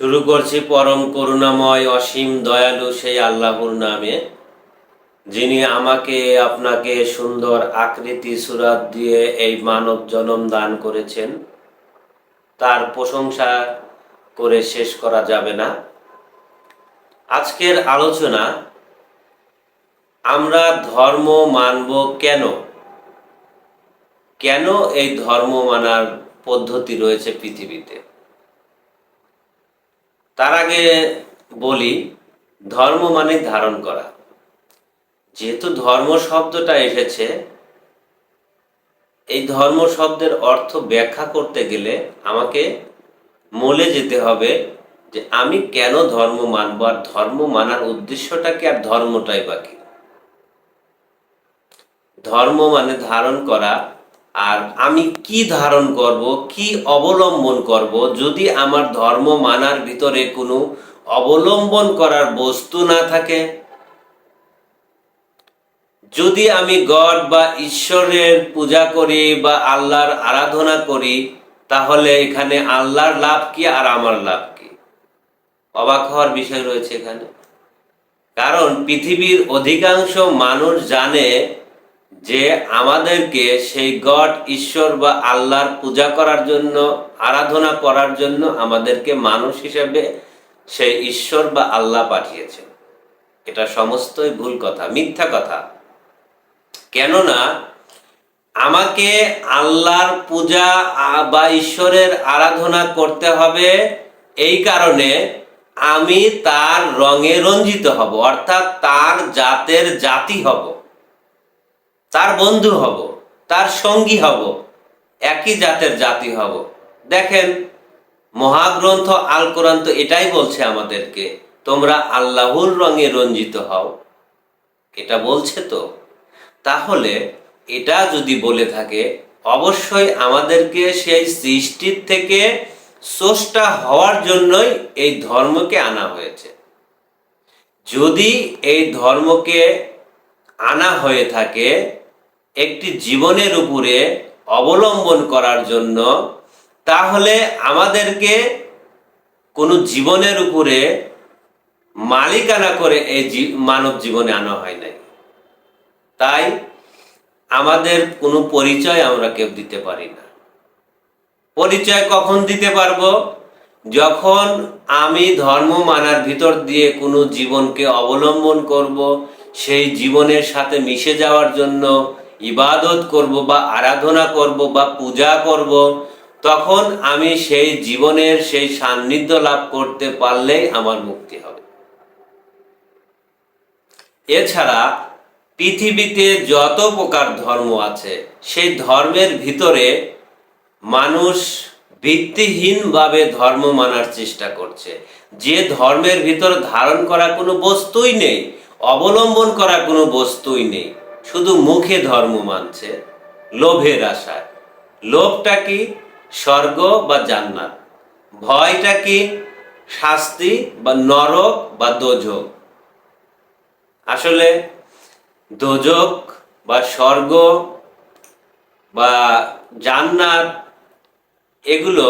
শুরু করছি পরম করুণাময় অসীম দয়ালু সেই আল্লাহর নামে, যিনি আমাকে আপনাকে সুন্দর আকৃতি সুরাত দিয়ে এই মানব জন্ম দান করেছেন। তার প্রশংসা করে শেষ করা যাবে না। আজকের আলোচনা, আমরা ধর্ম মানব কেন? কেন এই ধর্ম মানার পদ্ধতি রয়েছে পৃথিবীতে? তার আগে বলি, ধর্ম মানে ধারণ করা। যেহেতু ধর্ম শব্দটা এসেছে, এই ধর্ম শব্দের অর্থ ব্যাখ্যা করতে গেলে আমাকে মূলে যেতে হবে যে আমি কেন ধর্ম মানব, আর ধর্ম মানার উদ্দেশ্যটা কি, আর ধর্মটাই বাকি। ধর্ম মানে ধারণ করা, আর আমি কি ধারণ করব, কি অবলম্বন করব। যদি আমার ধর্ম মানার ভিতরে কোনো অবলম্বন করার বস্তু না থাকে, যদি আমি গড বা ঈশ্বরের পূজা করি বা আল্লাহর আরাধনা করি, তাহলে এখানে আল্লাহর লাভ কি আর আমার লাভ কি? অবাক হওয়ার বিষয় রয়েছে এখানে। কারণ পৃথিবীর অধিকাংশ মানুষ জানে যে আমাদেরকে সেই গড ঈশ্বর বা আল্লাহর পূজা করার জন্য, আরাধনা করার জন্য আমাদেরকে মানুষ হিসেবে সেই ঈশ্বর বা আল্লাহ পাঠিয়েছেন। এটা সমস্তই ভুল কথা, মিথ্যা কথা। কেননা আমাকে আল্লাহর পূজা বা ঈশ্বরের আরাধনা করতে হবে এই কারণে আমি তার রঙে রঞ্জিত হব, অর্থাৎ তার জাতের জাতি হব, তার বন্ধু হব, তার সঙ্গী হব, একই জাতের জাতি হব। দেখেন, মহাগ্রন্থ আল কোরআন তো এটাই বলছে আমাদেরকে, তোমরা আল্লাহর রঙে রঞ্জিত হও, এটা বলছে তো। তাহলে এটা যদি বলে থাকে, অবশ্যই আমাদেরকে সেই সৃষ্টির থেকে স্রষ্টা হওয়ার জন্যই এই ধর্মকে আনা হয়েছে। যদি এই ধর্মকে আনা হয়ে থাকে একটি জীবনের উপরে অবলম্বন করার জন্য, তাহলে আমাদেরকে কোনো জীবনের উপরে মালিকানা করে এই মানব জীবনে আনা হয় নাই। তাই আমাদের কোনো পরিচয় আমরা কেউ দিতে পারি না। পরিচয় কখন দিতে পারবো? যখন আমি ধর্ম মানার ভিতর দিয়ে কোনো জীবনকে অবলম্বন করব, সেই জীবনের সাথে মিশে যাওয়ার জন্য ইবাদত করব বা আরাধনা করব বা পূজা করব, তখন আমি সেই জীবনের সেই সান্নিধ্য লাভ করতে পারলেই আমার মুক্তি হবে। এছাড়া পৃথিবীতে যত প্রকার ধর্ম আছে, সেই ধর্মের ভিতরে মানুষ ভিত্তিহীনভাবে ধর্ম মানার চেষ্টা করছে। যে ধর্মের ভিতর ধারণ করা কোনো বস্তুই নেই, অবলম্বন করা কোনো বস্তুই নেই, শুধু মুখে ধর্ম মানছে লোভের আশায়। লোভটা কি? স্বর্গ বা জান্নাত। ভয়টা কি? শাস্তি বা নরক বা দোজক। আসলে দোজক বা স্বর্গ বা জান্নাত, এগুলো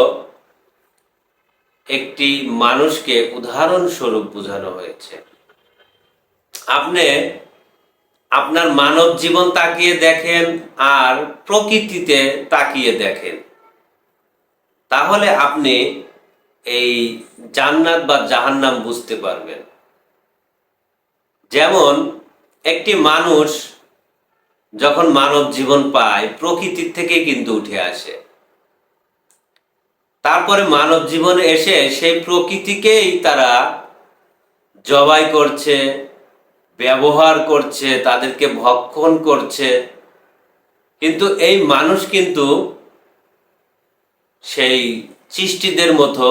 একটি মানুষকে উদাহরণস্বরূপ বোঝানো হয়েছে। আপনি আপনার মানব জীবন তাকিয়ে দেখেন আর প্রকৃতিতে তাকিয়ে দেখেন, তাহলে আপনি এই জান্নাত বা জাহান্নাম বুঝতে পারবেন। যেমন একটি মানুষ যখন মানব জীবন পায়, প্রকৃতির থেকে কিন্তু উঠে আসে। তারপরে মানব জীবনে এসে সেই প্রকৃতিকেই তারা জবাই করছে, ব্যবহার করছে, তাদেরকে ভক্ষণ করছে। কিন্তু এই মানুষ কিন্তু সেই সৃষ্টিদের মতো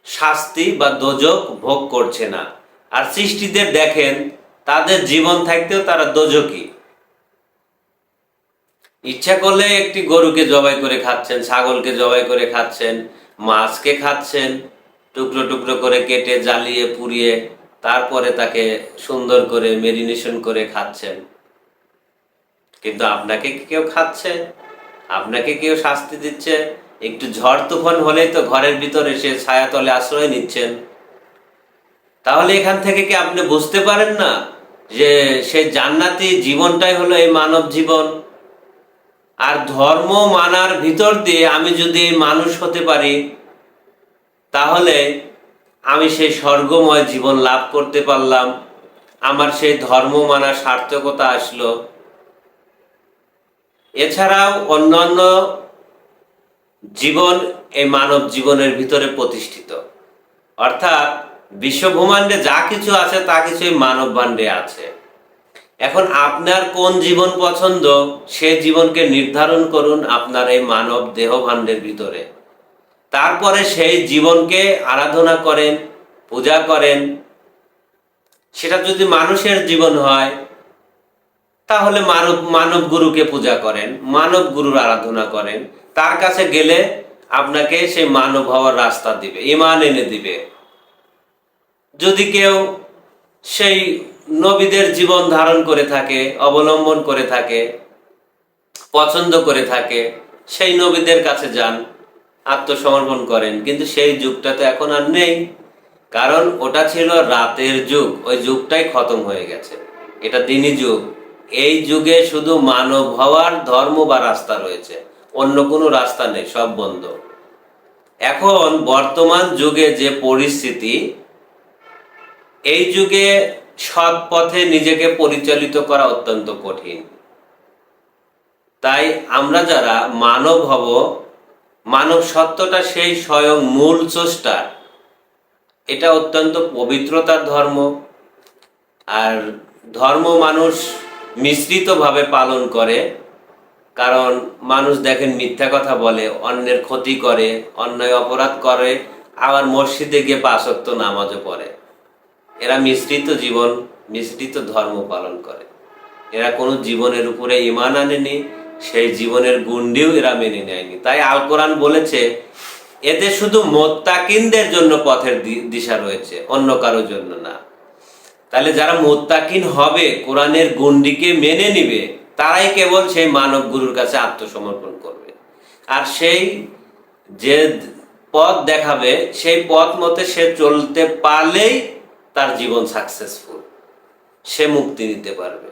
শাস্তি বা দোজক ভোগ করছে না। আর সৃষ্টিদের দেখেন, তাদের জীবন থাকতেও তারা দোজকি। ইচ্ছা করলে একটি গরুকে জবাই করে খাচ্ছেন, ছাগলকে জবাই করে খাচ্ছেন, মাছকে খাচ্ছেন, টুকরো টুকরো করে কেটে জ্বালিয়ে পুড়িয়ে তারপরে তাকে সুন্দর করে মেরিনেশন করে খাচ্ছেন। কিন্তু আপনাকে কি কেউ খাচ্ছে? আপনাকে কেউ শাস্তি দিচ্ছে? একটু ঝড় তুফান হলেই তো ঘরের ভিতরে সে ছায়াতলে আশ্রয় নিচ্ছেন। তাহলে এখান থেকে কি আপনি বুঝতে পারেন না যে সেই জান্নাতি জীবনটাই হলো এই মানব জীবন? আর ধর্ম মানার ভিতর দিয়ে আমি যদি মানুষ হতে পারি, তাহলে আমি সেই স্বর্গময় জীবন লাভ করতে পারলাম, আমার সেই ধর্ম মানার সার্থকতা আসলো। এছাড়াও অন্যান্য জীবন এই মানব জীবনের ভিতরে প্রতিষ্ঠিত, অর্থাৎ বিশ্বব্রহ্মাণ্ডে যা কিছু আছে তা কিছুই মানব ভাণ্ডে আছে। এখন আপনার কোন জীবন পছন্দ, সে জীবনকে নির্ধারণ করুন আপনার এই মানব দেহ ভাণ্ডের ভিতরে। তারপরে সেই জীবনকে আরাধনা করেন, পূজা করেন। সেটা যদি মানুষের জীবন হয়, তাহলে মানব গুরুকে পূজা করেন, মানব গুরুর আরাধনা করেন। তার কাছে গেলে আপনাকে সেই মানব হওয়ার রাস্তা দিবে, ঈমান এনে দিবে। যদি কেউ সেই নবীদের জীবন ধারণ করে থাকে, অবলম্বন করে থাকে, পছন্দ করে থাকে, সেই নবীদের কাছে যান, আত্মসমর্পণ করেন। কিন্তু সেই যুগটা তো এখন আর নেই, কারণ ওটা ছিল রাতের যুগ, ওই যুগটাই খতম হয়ে গেছে। এটা দিনী যুগ। এই যুগে শুধু মানব হওয়ার ধর্ম বা রাস্তা রয়েছে, অন্য কোনো রাস্তা নেই, সব বন্ধ। এখন বর্তমান যুগে যে পরিস্থিতি, এই যুগে সৎ পথে নিজেকে পরিচালিত করা অত্যন্ত কঠিন। তাই আমরা যারা মানব হব, মানব সত্যটা সেই স্বয়ং মূল স্রষ্টা, এটা অত্যন্ত পবিত্রতার ধর্ম। আর ধর্ম মানুষ মিশ্রিতভাবে পালন করে, কারণ মানুষ দেখেন মিথ্যা কথা বলে, অন্যের ক্ষতি করে, অন্যায় অপরাধ করে, আবার মসজিদে গিয়ে 5 ওয়াক্ত নামাজও পড়ে। এরা মিশ্রিত জীবন, মিশ্রিত ধর্ম পালন করে। এরা কোনো জীবনের উপরে ঈমান আনেনি, সেই জীবনের গুণটিও এরা মেনে নেয়নি। তাই আল কোরআন বলেছে, এতে শুধু মুত্তাকিনদের জন্য পথের দিশা রয়েছে, অন্য কারোর জন্য না। তাহলে যারা মুত্তাকিন হবে, কোরআনের গুণটিকে মেনে নিবে, তারাই কেবল সেই মানব গুরুর কাছে আত্মসমর্পণ করবে। আর সেই যে পথ দেখাবে, সেই পথ মতে সে চলতে পারলেই তার জীবন সাকসেসফুল, সে মুক্তি নিতে পারবে।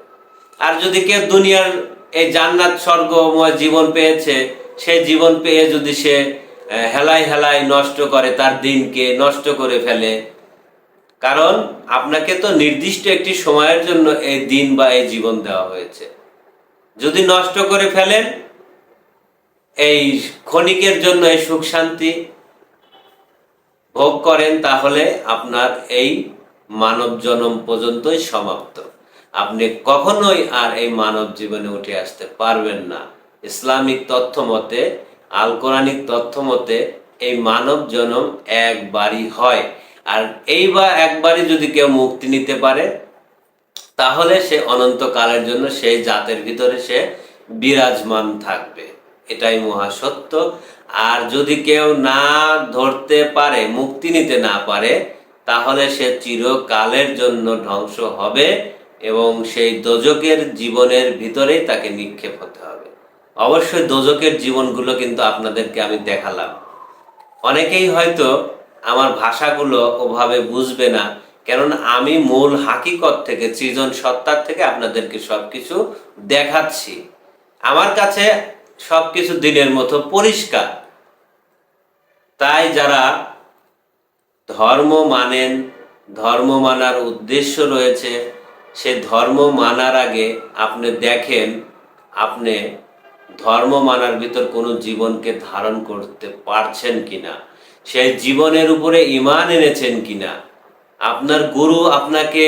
আর যদি কেউ দুনিয়ার এই জান্নাত স্বর্গময় জীবন পেয়েছে, সেই জীবন পেয়ে যদি সে হেলায় হেলায় নষ্ট করে, তার দিনকে নষ্ট করে ফেলে, কারণ আপনাকে তো নির্দিষ্ট একটি সময়ের জন্য এই দিন বা এই জীবন দেওয়া হয়েছে। যদি নষ্ট করে ফেলেন, এই ক্ষণিকের জন্য এই সুখ শান্তি ভোগ করেন, তাহলে আপনার এই মানব জন্ম পর্যন্তই সমাপ্ত। আপনি কখনোই আর এই মানব জীবনে উঠে আসতে পারবেন না। ইসলামিক তথ্য মতে, আল কোরআনিক তথ্য মতে এই মানব জন্ম একবারই হয়। আর এইবার একবারই যদি কেউ মুক্তি নিতে পারে, তাহলে সে অনন্তকালের জন্য সেই জাতের ভিতরে সে বিরাজমান থাকবে। এটাই মহাসত্য। আর যদি কেউ না ধরতে পারে, মুক্তি নিতে না পারে, তাহলে সে চিরকালের জন্য ধ্বংস হবে এবং সেই দোজকের জীবনের ভিতরেই তাকে নিক্ষেপ হতে হবে। অবশ্যই দোজকের জীবনগুলো কিন্তু আপনাদেরকে আমি দেখালাম। অনেকেই হয়তো আমার ভাষাগুলো ওভাবে বুঝবে না, কেননা আমি মূল হাকিকত থেকে, সৃজন সত্তার থেকে আপনাদেরকে সবকিছু দেখাচ্ছি। আমার কাছে সবকিছু দিনের মতো পরিষ্কার। তাই যারা ধর্ম মানেন, ধর্ম মানার উদ্দেশ্য রয়েছে, সে ধর্ম মানার আগে আপনি দেখেন আপনি ধর্ম মানার ভিতর কোনো জীবনকে ধারণ করতে পারছেন কিনা, সেই জীবনের উপরে ঈমান এনেছেন কিনা, আপনার গুরু আপনাকে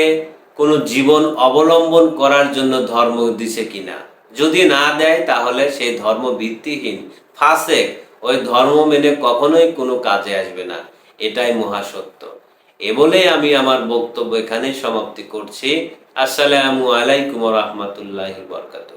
কোনো জীবন অবলম্বন করার জন্য ধর্ম দিছে কিনা। যদি না দেয়, তাহলে সেই ধর্ম ভিত্তিহীন, ফাসেক, ওই ধর্ম মেনে কখনোই কোনো কাজে আসবে না। এটাই মহাসত্য। এ বলেই আমি আমার বক্তব্য এখানেই সমাপ্তি করছি। আসসালামু আলাইকুম ওয়া রাহমাতুল্লাহি ওয়া বারাকাতুহু।